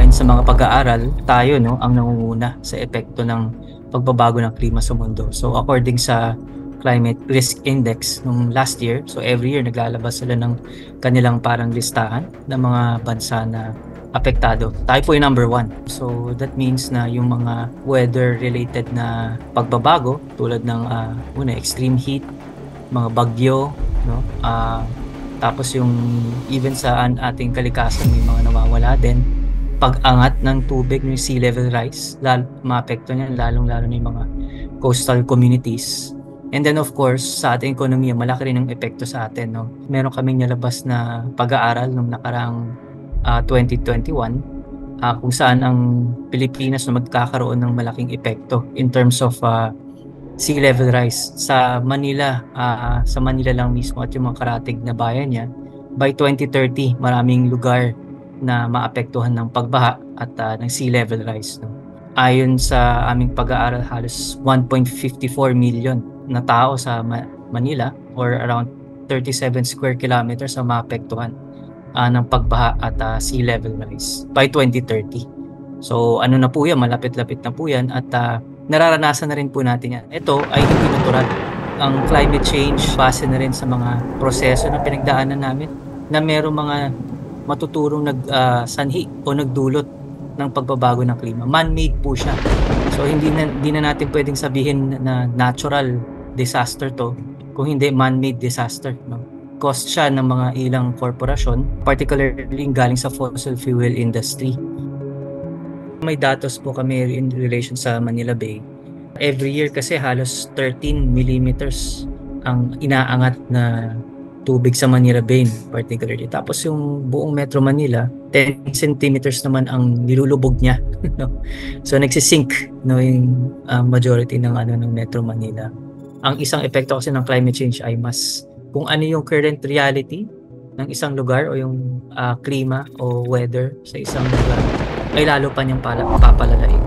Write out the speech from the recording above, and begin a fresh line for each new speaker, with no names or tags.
ayon sa mga pag-aaral, tayo no ang nangunguna sa epekto ng pagbabago ng klima sa mundo. So according sa Climate Risk Index nung last year, so every year naglalabas sila ng kanilang parang listahan ng mga bansa na apektado. Tayo po yung number 1. So that means na yung mga weather-related na pagbabago tulad ng extreme heat, mga bagyo, no? Tapos yung even sa ating kalikasan may mga nawawala din. Pag-angat ng tubig, yung sea level rise, maapekto niyan lalong-lalo na yung mga coastal communities. And then of course, sa ating ekonomiya, malaki rin ang epekto sa atin. No? Meron kaming nalabas na pag-aaral nung nakaraang 2021 kung saan ang Pilipinas na magkakaroon ng malaking epekto in terms of sea level rise sa Manila, sa Manila lang mismo at yung mga karatig na bayan niya. By 2030, maraming lugar na maapektuhan ng pagbaha at ng sea level rise. No? Ayon sa aming pag-aaral, halos 1.54 million na tao sa Manila or around 37 square kilometers ang maapektuhan ng pagbaha at sea level rise by 2030. So ano na po yan, malapit-lapit na po yan at nararanasan na rin po natin yan. Ito ay hindi natural. Ang climate change, base na rin sa mga proseso na pinagdaanan namin na merong mga matuturong sanhi o nagdulot ng pagbabago ng klima. Man-made po siya. So hindi na natin pwedeng sabihin na natural disaster to kung hindi man-made disaster. No? Cost siya ng mga ilang korporasyon, particularly galing sa fossil fuel industry. May datos po kami in relation sa Manila Bay. Every year kasi halos 13 millimeters ang inaangat na tubig sa Manila Bay particularly. Tapos yung buong Metro Manila, 10 centimeters naman ang nilulubog niya. No? So nagsisink no, yung majority ng Metro Manila. Ang isang epekto kasi ng climate change ay mas kung ano yung current reality ng isang lugar o yung klima o weather sa isang lugar ay lalo pa niyang papalalain.